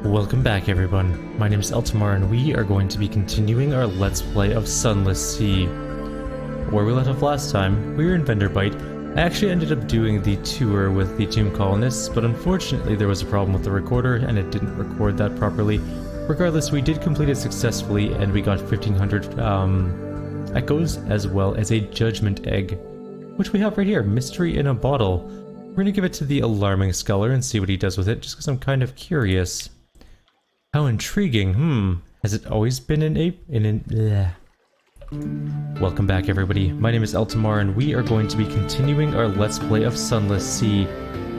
Welcome back everyone, my name is Eltimar and we are going to be continuing our Let's Play of Sunless Sea. Where we left off last time, we were in Venderbite. I actually ended up doing the tour with the tomb colonists, but unfortunately there was a problem with the recorder and it didn't record that properly. Regardless, we did complete it successfully and we got 1500 echoes as well as a judgment egg, which we have right here, mystery in a bottle. We're going to give it to the alarming scholar and see what he does with it, just because I'm kind of curious. How intriguing, Has it always been an ape? Welcome back everybody, my name is Eltimar and we are going to be continuing our Let's Play of Sunless Sea.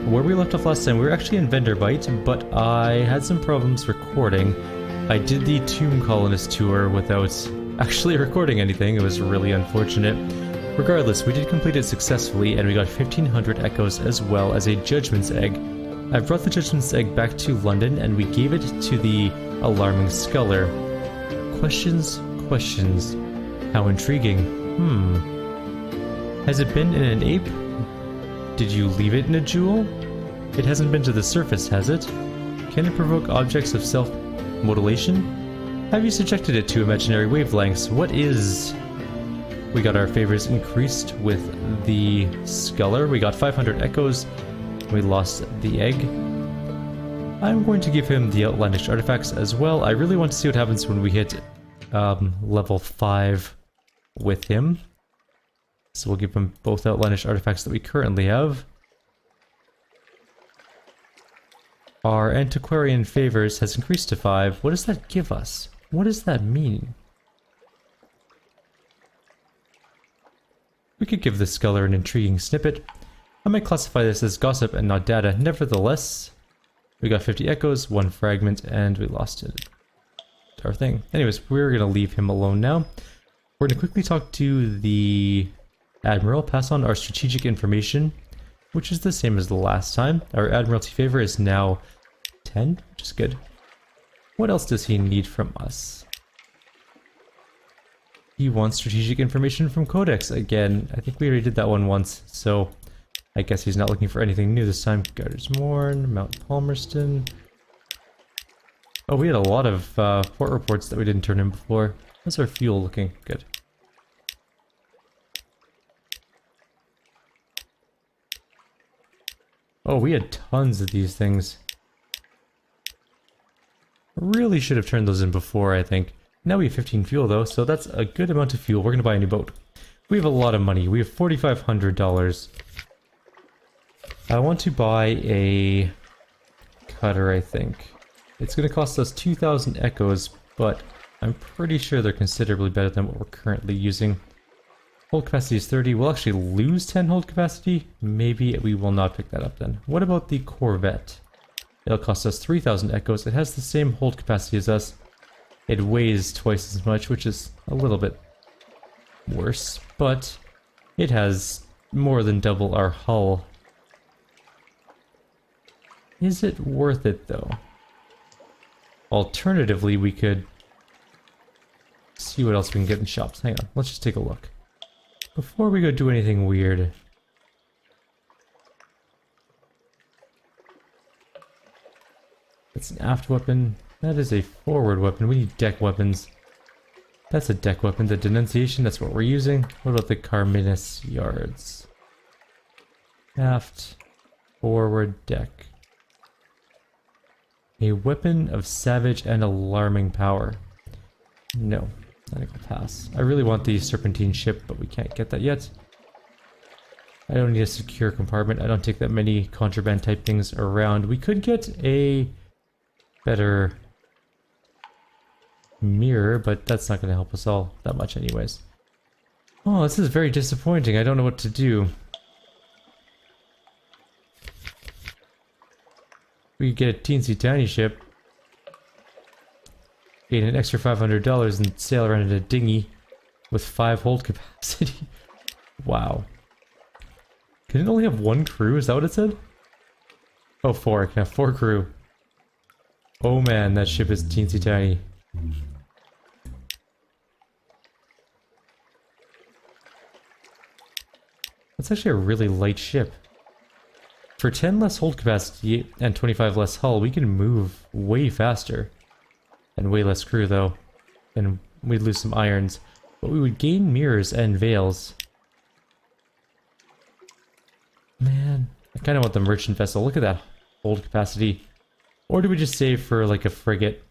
Where we left off last time, we were actually in Venderbite, but I had some problems recording. I did the tomb colonist tour without actually recording anything, it was really unfortunate. Regardless, we did complete it successfully and we got 1500 echoes as well as a judgment's egg. I brought the judgment's egg back to London and we gave it to the alarming scholar. Questions? How intriguing. Has it been in an ape? Did you leave it in a jewel? It hasn't been to the surface, has it? Can it provoke objects of self-mutilation? Have you subjected it to imaginary wavelengths? What is... We got our favors increased with the scholar. We got 500 echoes. We lost the egg. I'm going to give him the outlandish artifacts as well. I really want to see what happens when we hit level 5 with him. So we'll give him both outlandish artifacts that we currently have. Our antiquarian favors has increased to 5. What does that give us? What does that mean? We could give the scholar an intriguing snippet. I might classify this as gossip and not data. Nevertheless, we got 50 echoes, 1 fragment, and we lost it. Our thing. Anyways, we're going to leave him alone now. We're going to quickly talk to the Admiral, pass on our strategic information, which is the same as the last time. Our Admiralty favor is now 10, which is good. What else does he need from us? He wants strategic information from Codex again. I think we already did that one once, so I guess he's not looking for anything new this time. Garter's Morn, Mount Palmerston. Oh, we had a lot of port reports that we didn't turn in before. How's our fuel looking? Good. Oh, we had tons of these things. Really should have turned those in before, I think. Now we have 15 fuel though, so that's a good amount of fuel. We're gonna buy a new boat. We have a lot of money. We have $4,500. I want to buy a cutter, I think. It's going to cost us 2,000 echoes, but I'm pretty sure they're considerably better than what we're currently using. Hold capacity is 30. We'll actually lose 10 hold capacity. Maybe we will not pick that up then. What about the Corvette? It'll cost us 3,000 echoes. It has the same hold capacity as us. It weighs twice as much, which is a little bit worse, but it has more than double our hull. Is it worth it though? Alternatively, we could see what else we can get in shops. Hang on, let's just take a look. Before we go do anything weird. That's an aft weapon. That is a forward weapon. We need deck weapons. That's a deck weapon. The denunciation, that's what we're using. What about the Carminus yards? Aft, forward, deck. A weapon of savage and alarming power. No, I think I'll pass. I really want the serpentine ship, but we can't get that yet. I don't need a secure compartment. I don't take that many contraband type things around. We could get a better mirror, but that's not going to help us all that much anyways. Oh, this is very disappointing. I don't know what to do. We could get a teensy tiny ship, gain an extra $500 and sail around in a dinghy with 5 hold capacity. Wow. Can it only have 1 crew? Is that what it said? Oh, 4. It can have 4 crew. Oh man, that ship is teensy tiny. That's actually a really light ship. For 10 less hold capacity and 25 less hull, we can move way faster. And way less crew though. And we'd lose some irons. But we would gain mirrors and veils. Man, I kind of want the merchant vessel. Look at that hold capacity. Or do we just save for like a frigate?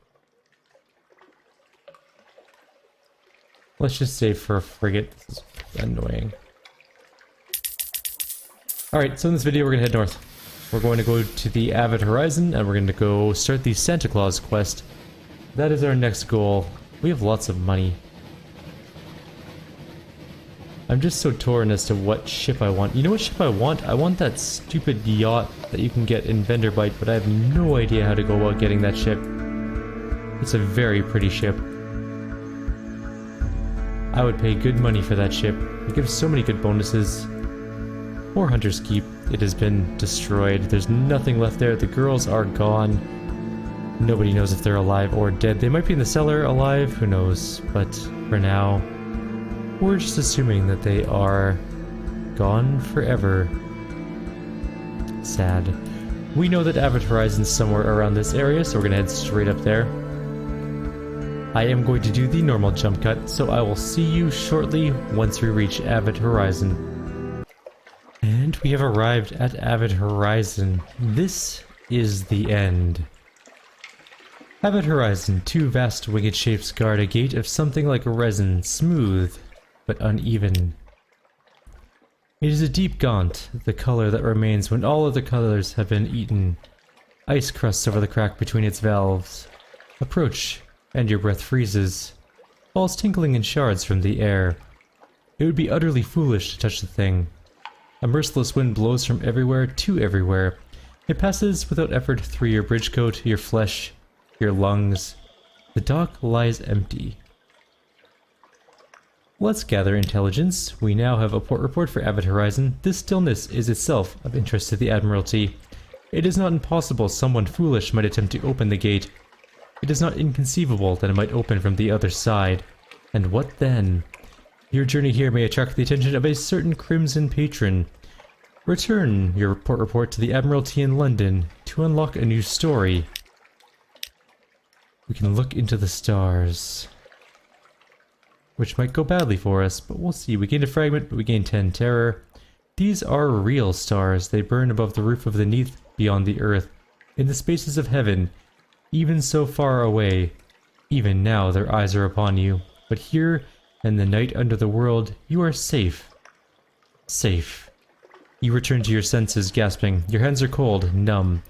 Let's just save for a frigate. This is annoying. Alright, so in this video we're going to head north. We're going to go to the Avid Horizon and we're going to go start the Santa Claus quest. That is our next goal. We have lots of money. I'm just so torn as to what ship I want. You know what ship I want? I want that stupid yacht that you can get in Vendorbyte, but I have no idea how to go about getting that ship. It's a very pretty ship. I would pay good money for that ship. It gives so many good bonuses. Poor Hunter's Keep. It has been destroyed. There's nothing left there. The girls are gone. Nobody knows if they're alive or dead. They might be in the cellar alive, who knows. But for now, we're just assuming that they are gone forever. Sad. We know that Avid Horizon's somewhere around this area, so we're gonna head straight up there. I am going to do the normal jump cut, so I will see you shortly once we reach Avid Horizon. And we have arrived at Avid Horizon. This is the end. Avid Horizon, two vast winged shapes guard a gate of something like resin, smooth but uneven. It is a deep gaunt, the color that remains when all other colors have been eaten. Ice crusts over the crack between its valves. Approach, and your breath freezes. Falls tinkling in shards from the air. It would be utterly foolish to touch the thing. A merciless wind blows from everywhere to everywhere. It passes without effort through your bridge coat, your flesh, your lungs. The dock lies empty. Let's gather intelligence. We now have a port report for Avid Horizon. This stillness is itself of interest to the Admiralty. It is not impossible someone foolish might attempt to open the gate. It is not inconceivable that it might open from the other side. And what then? Your journey here may attract the attention of a certain Crimson patron. Return your port report to the Admiralty in London to unlock a new story. We can look into the stars, which might go badly for us, but we'll see. We gained a fragment, but we gained 10 terror. These are real stars. They burn above the roof of the Neath, beyond the earth, in the spaces of heaven, even so far away. Even now their eyes are upon you, but here, in the night under the world, you are safe. Safe. You return to your senses, gasping. Your hands are cold, numb.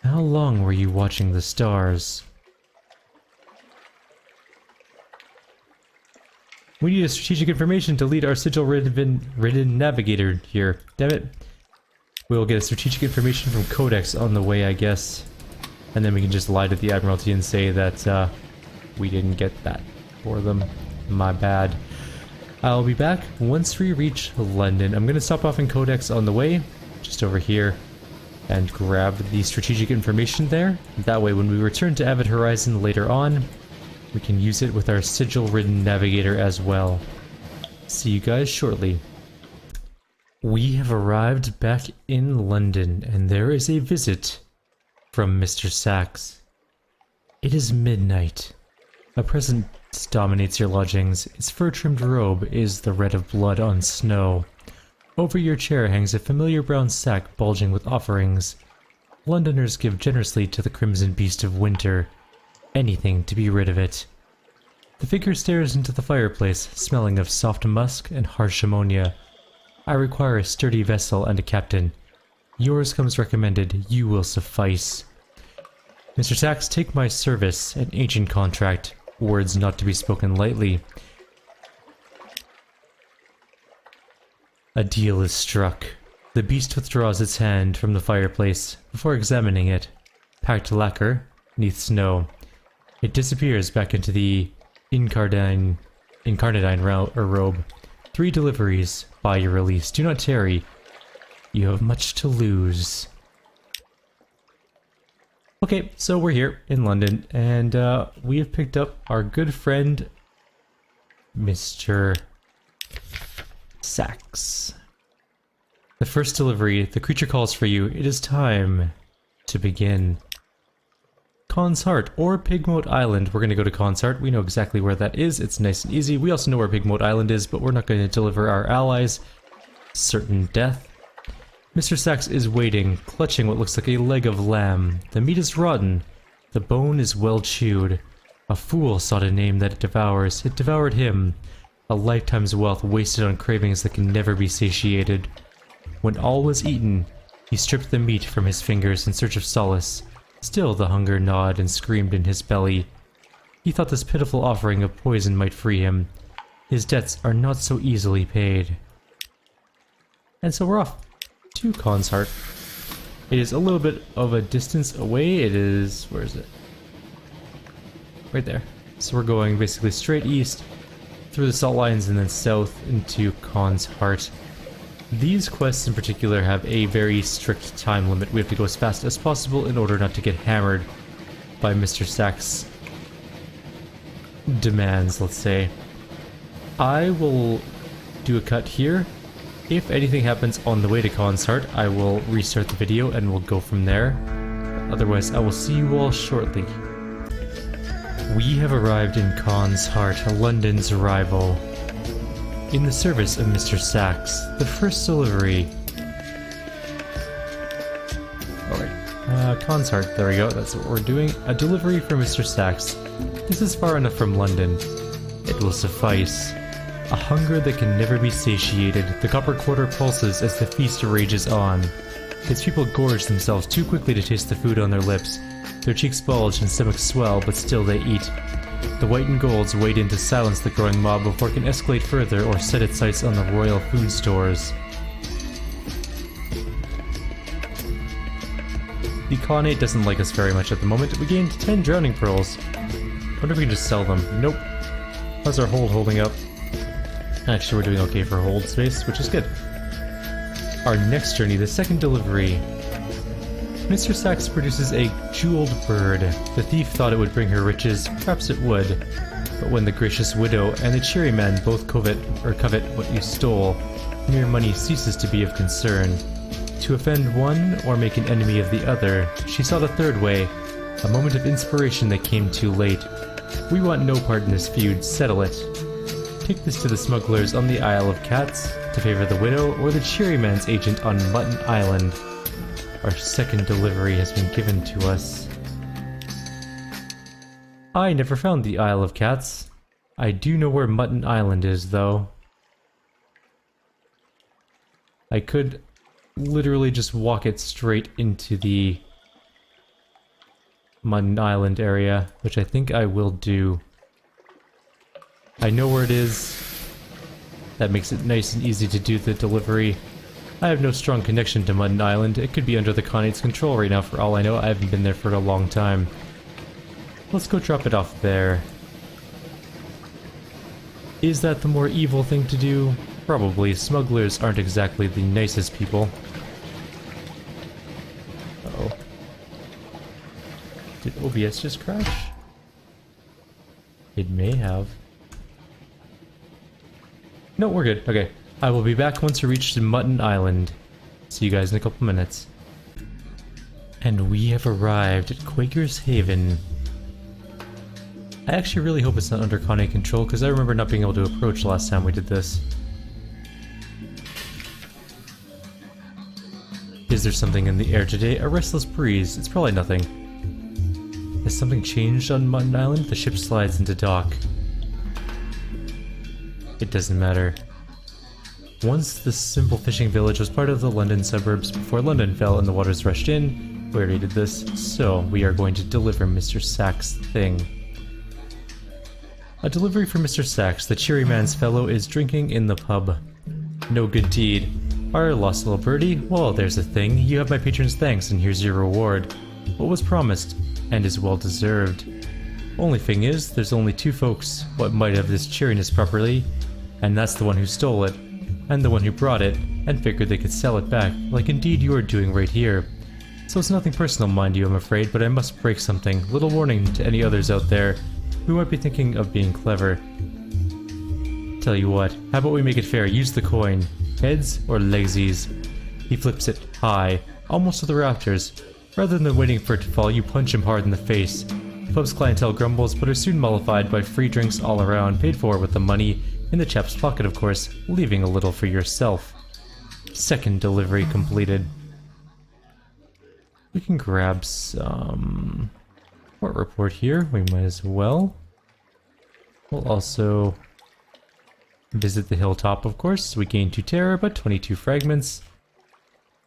How long were you watching the stars? We need a strategic information to lead our sigil-ridden navigator here. Damn it. We'll get a strategic information from Codex on the way, I guess. And then we can just lie to the Admiralty and say that we didn't get that for them. My bad. I'll be back once we reach London. I'm going to stop off in Codex on the way, just over here, and grab the strategic information there. That way when we return to Avid Horizon later on, we can use it with our sigil-ridden navigator as well. See you guys shortly. We have arrived back in London, and there is a visit from Mr. Sachs. It is midnight. A presence dominates your lodgings. Its fur-trimmed robe is the red of blood on snow. Over your chair hangs a familiar brown sack bulging with offerings. Londoners give generously to the crimson beast of winter. Anything to be rid of it. The figure stares into the fireplace, smelling of soft musk and harsh ammonia. I require a sturdy vessel and a captain. Yours comes recommended, you will suffice. Mr. Sachs, take my service, an ancient contract, words not to be spoken lightly. A deal is struck. The beast withdraws its hand from the fireplace before examining it. Packed lacquer, neath snow. It disappears back into the incarnadine robe. 3 deliveries, buy your release. Do not tarry. You have much to lose. Okay, so we're here in London, and we have picked up our good friend, Mr. Sachs. The first delivery, the creature calls for you. It is time to begin. Khan's Heart, or Pigmoat Island. We're going to go to Khan's Heart. We know exactly where that is. It's nice and easy. We also know where Pigmoat Island is, but we're not going to deliver our allies certain death. Mr. Sachs is waiting, clutching what looks like a leg of lamb. The meat is rotten. The bone is well chewed. A fool sought a name that it devours. It devoured him. A lifetime's wealth wasted on cravings that can never be satiated. When all was eaten, he stripped the meat from his fingers in search of solace. Still the hunger gnawed and screamed in his belly. He thought this pitiful offering of poison might free him. His debts are not so easily paid. And so we're off to Khan's Heart. It is a little bit of a distance away. It is... where is it? Right there. So we're going basically straight east through the salt lines and then south into Khan's Heart. These quests in particular have a very strict time limit. We have to go as fast as possible in order not to get hammered by Mr. Sachs' demands, let's say. I will do a cut here. If anything happens on the way to Khan's Heart, I will restart the video and we'll go from there. Otherwise, I will see you all shortly. We have arrived in Khan's Heart, London's rival. In the service of Mr. Sachs, the first delivery. Alright, Khan's Heart, there we go, that's what we're doing. A delivery for Mr. Sachs. This is far enough from London. It will suffice. A hunger that can never be satiated, the copper quarter pulses as the feast rages on. Its people gorge themselves too quickly to taste the food on their lips. Their cheeks bulge and stomachs swell, but still they eat. The white and golds wade in to silence the growing mob before it can escalate further or set its sights on the royal food stores. The Khanate doesn't like us very much at the moment. We gained 10 drowning pearls. Wonder if we can just sell them. Nope. How's our hold holding up? Actually, we're doing okay for hold space, which is good. Our next journey, the second delivery. Mr. Sachs produces a jeweled bird. The thief thought it would bring her riches, perhaps it would. But when the gracious widow and the cheery man both covet what you stole, mere money ceases to be of concern. To offend one or make an enemy of the other, she saw the third way, a moment of inspiration that came too late. We want no part in this feud, settle it. Take this to the smugglers on the Isle of Cats, to favor the widow, or the cheery man's agent on Mutton Island. Our second delivery has been given to us. I never found the Isle of Cats. I do know where Mutton Island is, though. I could literally just walk it straight into the Mutton Island area, which I think I will do. I know where it is. That makes it nice and easy to do the delivery. I have no strong connection to Mutton Island. It could be under the Khanate's control right now for all I know. I haven't been there for a long time. Let's go drop it off there. Is that the more evil thing to do? Probably. Smugglers aren't exactly the nicest people. Uh-oh. Did OBS just crash? It may have. No, we're good. Okay. I will be back once we reach Mutton Island. See you guys in a couple minutes. And we have arrived at Quaker's Haven. I actually really hope it's not under Khanate control, because I remember not being able to approach last time we did this. Is there something in the air today? A restless breeze. It's probably nothing. Has something changed on Mutton Island? The ship slides into dock. It doesn't matter. Once this simple fishing village was part of the London suburbs before London fell and the waters rushed in. We already did this, so we are going to deliver Mr. Sachs' thing. A delivery for Mr. Sachs. The cheery man's fellow is drinking in the pub. No good deed. Our lost little birdie? Well, there's a thing. You have my patron's thanks, and here's your reward. What was promised, and is well deserved. Only thing is, there's only two folks what might have this cheeriness properly, and that's the one who stole it, and the one who brought it, and figured they could sell it back, like indeed you are doing right here. So it's nothing personal, mind you, I'm afraid, but I must break something. Little warning to any others out there who might be thinking of being clever. Tell you what, how about we make it fair? Use the coin. Heads or legsies? He flips it high, almost to the rafters. Rather than waiting for it to fall, you punch him hard in the face. The pub's clientele grumbles, but are soon mollified by free drinks all around, paid for with the money in the chap's pocket, of course, leaving a little for yourself. Second delivery completed. We can grab some port report here. We might as well. We'll also visit the hilltop, of course. We gain 2 terror, but 22 fragments.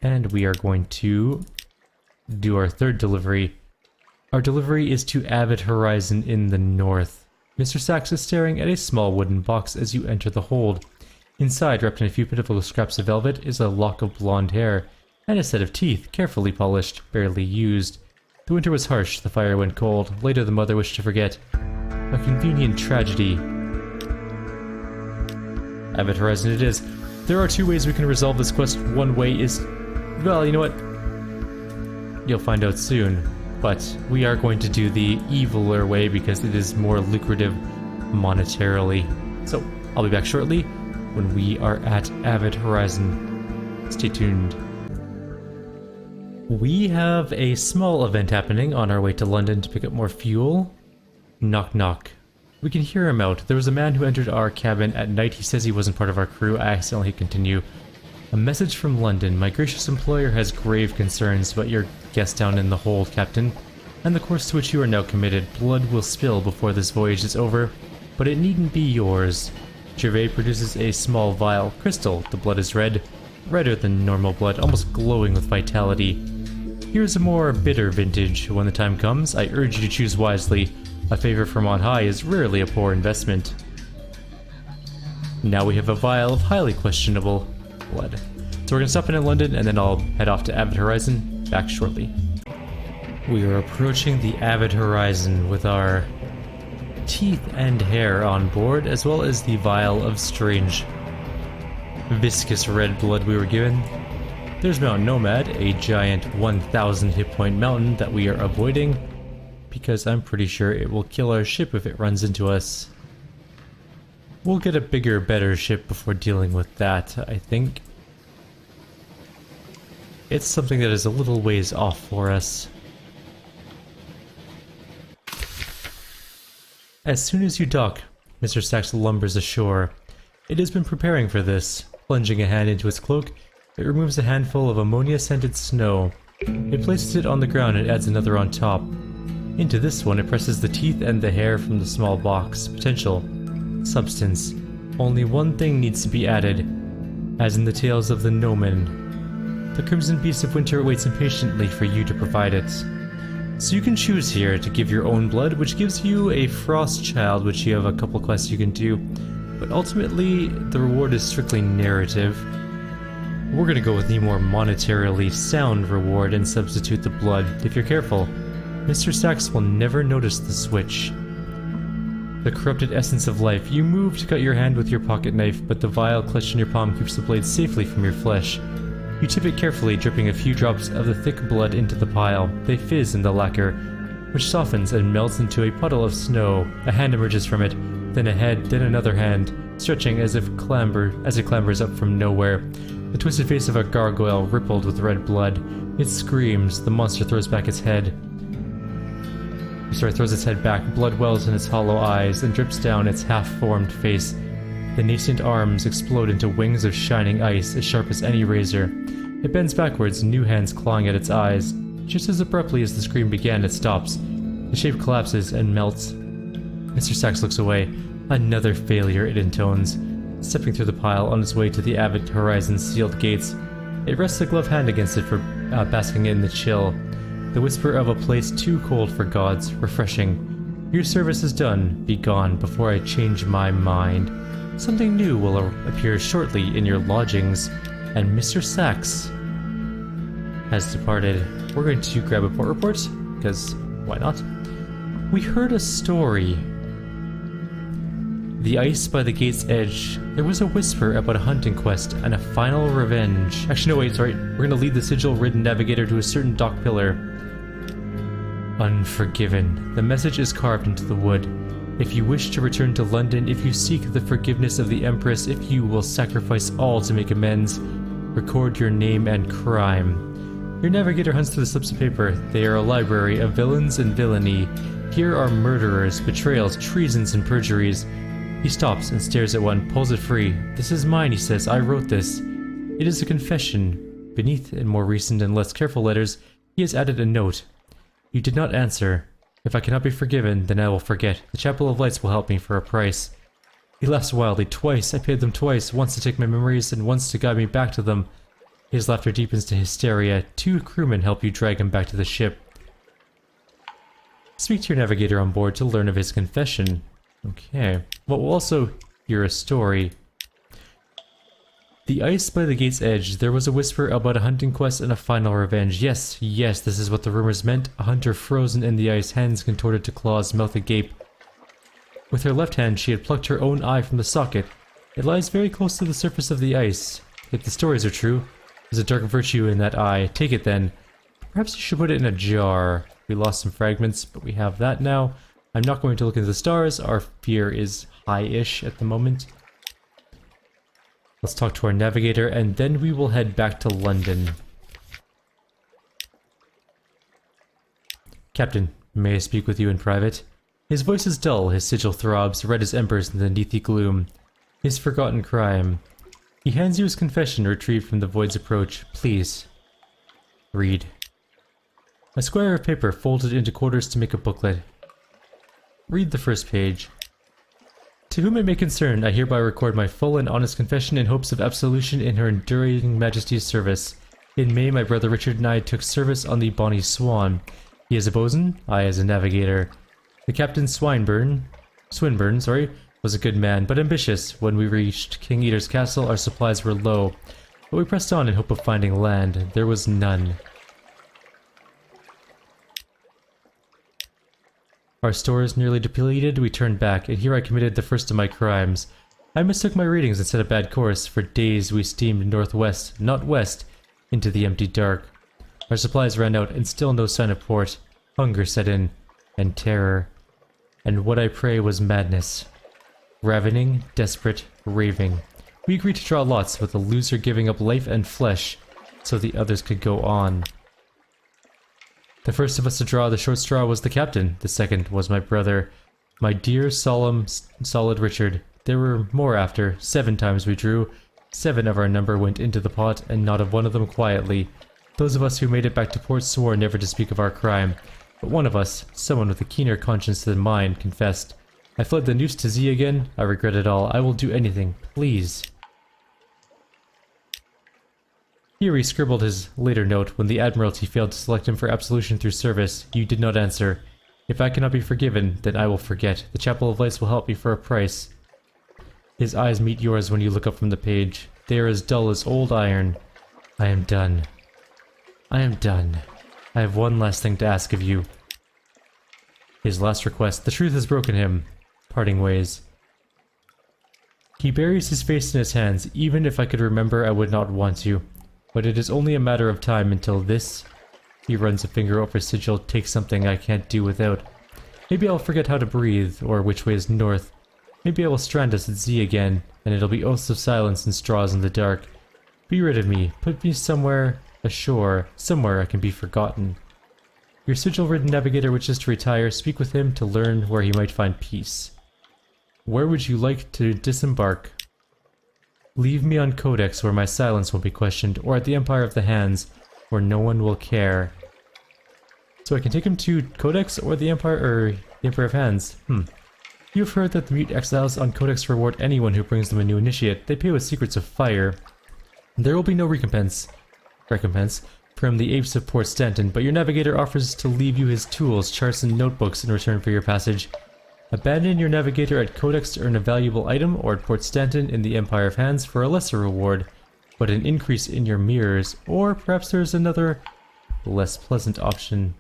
And we are going to do our third delivery. Our delivery is to Avid Horizon in the north. Mr. Sachs is staring at a small wooden box as you enter the hold. Inside, wrapped in a few pitiful scraps of velvet, is a lock of blonde hair and a set of teeth, carefully polished, barely used. The winter was harsh, the fire went cold. Later the mother wished to forget. A convenient tragedy. Avid Horizon it is. There are 2 ways we can resolve this quest. One way is... well, you know what? You'll find out soon. But we are going to do the eviler way because it is more lucrative monetarily. So, I'll be back shortly when we are at Avid Horizon. Stay tuned. We have a small event happening on our way to London to pick up more fuel. Knock knock. We can hear him out. There was a man who entered our cabin at night. He says he wasn't part of our crew. I accidentally hit continue. A message from London. My gracious employer has grave concerns about your guest down in the hold, Captain, and the course to which you are now committed. Blood will spill before this voyage is over, but it needn't be yours. Gervais produces a small vial. Crystal. The blood is red. Redder than normal blood, almost glowing with vitality. Here's a more bitter vintage. When the time comes, I urge you to choose wisely. A favor from on high is rarely a poor investment. Now we have a vial of highly questionable blood. So we're gonna stop in London and then I'll head off to Avid Horizon. Back shortly. We are approaching the Avid Horizon with our teeth and hair on board, as well as the vial of strange viscous red blood we were given. There's Mount Nomad, a giant 1,000 hit point mountain that we are avoiding because I'm pretty sure it will kill our ship if it runs into us. We'll get a bigger, better ship before dealing with that, I think. It's something that is a little ways off for us. As soon as you dock, Mr. Sachs lumbers ashore. It has been preparing for this. Plunging a hand into its cloak, it removes a handful of ammonia-scented snow. It places it on the ground and adds another on top. Into this one, it presses the teeth and the hair from the small box. Potential. Substance. Only one thing needs to be added, as in the tales of the Nomen. The Crimson Beast of Winter waits impatiently for you to provide it. So you can choose here to give your own blood, which gives you a Frost Child, which you have a couple quests you can do. But ultimately, the reward is strictly narrative. We're gonna go with the more monetarily sound reward and substitute the blood. If you're careful, Mr. Sachs will never notice the switch. The corrupted essence of life. You move to cut your hand with your pocket knife, but the vial clutched in your palm keeps the blade safely from your flesh. You tip it carefully, dripping a few drops of the thick blood into the pile. They fizz in the lacquer, which softens and melts into a puddle of snow. A hand emerges from it, then a head, then another hand, stretching as it clambers up from nowhere. The twisted face of a gargoyle rippled with red blood. It screams. The monster throws its head back. Blood wells in its hollow eyes and drips down its half-formed face. The nascent arms explode into wings of shining ice, as sharp as any razor. It bends backwards, new hands clawing at its eyes. Just as abruptly as the scream began, it stops. The shape collapses and melts. Mr. Sachs looks away. Another failure, it intones. Stepping through the pile on its way to the Avid Horizon's sealed gates. It rests a gloved hand against it for basking in the chill. The whisper of a place too cold for gods, refreshing. Your service is done. Be gone before I change my mind. Something new will appear shortly in your lodgings, and Mr. Sachs has departed. We're going to grab a port report, because why not? We heard a story. The ice by the gate's edge. There was a whisper about a hunting quest and a final revenge. Actually, no, wait, sorry. We're going to lead the sigil-ridden navigator to a certain dock pillar. Unforgiven. The message is carved into the wood. If you wish to return to London, if you seek the forgiveness of the Empress, if you will sacrifice all to make amends, Record your name and crime. Your navigator hunts through the slips of paper. They are a library of villains and villainy. Here are murderers, betrayals, treasons, and perjuries. He stops and stares at one, pulls it free. This is mine, he says. I wrote this. It is a confession. Beneath, in more recent and less careful letters, he has added a note. You did not answer. If I cannot be forgiven, then I will forget. The Chapel of Lights will help me for a price. He laughs wildly. Twice. I paid them twice. Once to take my memories, and once to guide me back to them. His laughter deepens to hysteria. 2 crewmen help you drag him back to the ship. Speak to your navigator on board to learn of his confession. Okay. But we'll also hear a story. The ice by the gate's edge. There was a whisper about a hunting quest and a final revenge. Yes, yes, this is what the rumors meant. A hunter frozen in the ice, hands contorted to claws, mouth agape. With her left hand, she had plucked her own eye from the socket. It lies very close to the surface of the ice. If the stories are true, there's a dark virtue in that eye. Take it then. Perhaps you should put it in a jar. We lost some fragments, but we have that now. I'm not going to look into the stars. Our fear is high-ish at the moment. Let's talk to our navigator, and then we will head back to London. Captain, may I speak with you in private? His voice is dull, his sigil throbs, red as embers in the neathy gloom. His forgotten crime. He hands you his confession, retrieved from the void's approach. Please. Read. A square of paper folded into quarters to make a booklet. Read the first page. To whom it may concern, I hereby record my full and honest confession in hopes of absolution in her enduring majesty's service. In May, my brother Richard and I took service on the Bonnie Swan. He is a bosun, I as a navigator. The Captain Swinburne, was a good man, but ambitious. When we reached King Eater's castle, our supplies were low, but we pressed on in hope of finding land. There was none. Our stores nearly depleted, we turned back, and here I committed the first of my crimes. I mistook my readings and set a bad course. For days we steamed northwest, not west, into the empty dark. Our supplies ran out, and still no sign of port. Hunger set in, and terror. And what I pray was madness. Ravening, desperate, raving. We agreed to draw lots, with the loser giving up life and flesh, so the others could go on. The first of us to draw the short straw was the captain. The second was my brother. My dear, solemn, solid Richard. There were more after. 7 times we drew. 7 of our number went into the pot, and not of one of them quietly. Those of us who made it back to port swore never to speak of our crime. But one of us, someone with a keener conscience than mine, confessed. I fled the noose to Z again. I regret it all. I will do anything. Please. Here he scribbled his later note when the Admiralty failed to select him for absolution through service. You did not answer. If I cannot be forgiven, then I will forget. The Chapel of Lights will help me for a price. His eyes meet yours when you look up from the page. They are as dull as old iron. I am done. I am done. I have one last thing to ask of you. His last request. The truth has broken him. Parting ways. He buries his face in his hands. Even if I could remember, I would not want to. But it is only a matter of time until this. He runs a finger over his sigil, takes something I can't do without. Maybe I'll forget how to breathe, or which way is north. Maybe I will strand us at Z again, and it'll be oaths of silence and straws in the dark. Be rid of me. Put me somewhere ashore, somewhere I can be forgotten. Your sigil-ridden navigator wishes to retire. Speak with him to learn where he might find peace. Where would you like to disembark? Leave me on Codex where my silence won't be questioned, or at the Empire of the Hands, where no one will care. So I can take him to Codex or the Empire of Hands. You've heard that the mute exiles on Codex reward anyone who brings them a new initiate. They pay with secrets of fire. There will be no recompense from the apes of Port Stanton, but your navigator offers to leave you his tools, charts, and notebooks in return for your passage. Abandon your navigator at Codex to earn a valuable item, or at Port Stanton in the Empire of Hands for a lesser reward, but an increase in your mirrors, or perhaps there's another, less pleasant option.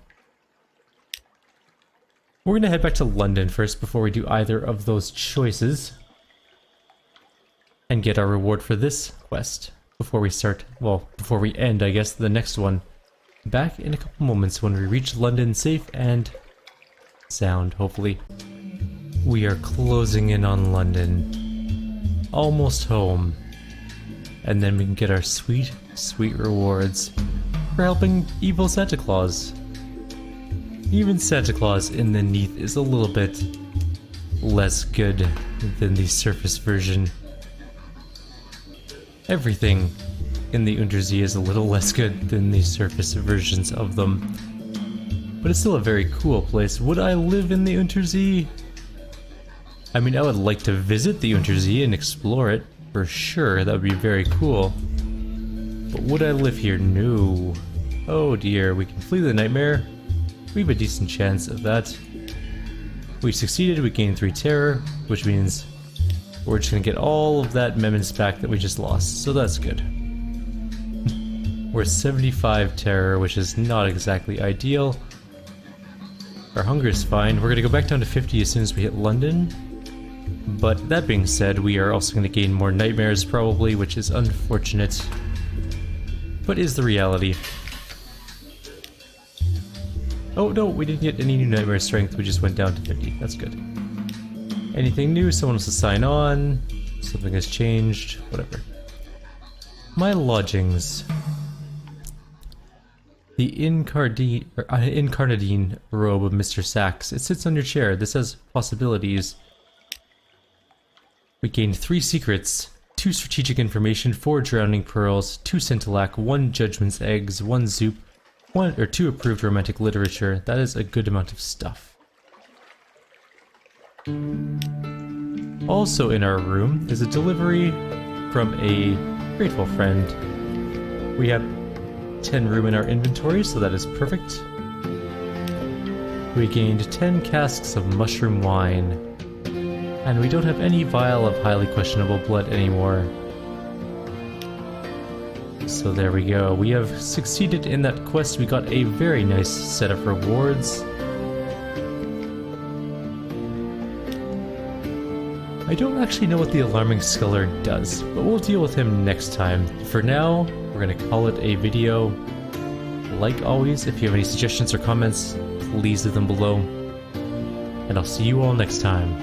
We're gonna head back to London first before we do either of those choices, and get our reward for this quest before we end, I guess, the next one. Back in a couple moments when we reach London safe and sound, hopefully. We are closing in on London. Almost home. And then we can get our sweet, sweet rewards for helping evil Santa Claus. Even Santa Claus in the Neath is a little bit less good than the surface version. Everything in the Untersee is a little less good than the surface versions of them. But it's still a very cool place. Would I live in the Untersee? I mean, I would like to visit the Untersee and explore it, for sure. That would be very cool. But would I live here? No. Oh dear, we can flee the nightmare. We have a decent chance of that. We succeeded, we gained 3 terror, which means we're just gonna get all of that Memons back that we just lost, so that's good. We're 75 terror, which is not exactly ideal. Our hunger is fine. We're gonna go back down to 50 as soon as we hit London. But that being said, we are also gonna gain more nightmares probably, which is unfortunate. But is the reality. Oh no, we didn't get any new nightmare strength, we just went down to 50. That's good. Anything new? Someone wants to sign on. Something has changed. Whatever. My lodgings. The incarnadine robe of Mr. Sachs. It sits on your chair. This has possibilities. We gained 3 secrets, 2 strategic information, 4 drowning pearls, 2 scintillac, 1 judgment's eggs, 1 zoop, 2 approved romantic literature. That is a good amount of stuff. Also in our room is a delivery from a grateful friend. We have 10 room in our inventory, so that is perfect. We gained 10 casks of mushroom wine. And we don't have any vial of highly questionable blood anymore. So there we go. We have succeeded in that quest. We got a very nice set of rewards. I don't actually know what the Alarming Sculler does, but we'll deal with him next time. For now, we're gonna call it a video. Like always, if you have any suggestions or comments, please leave them below. And I'll see you all next time.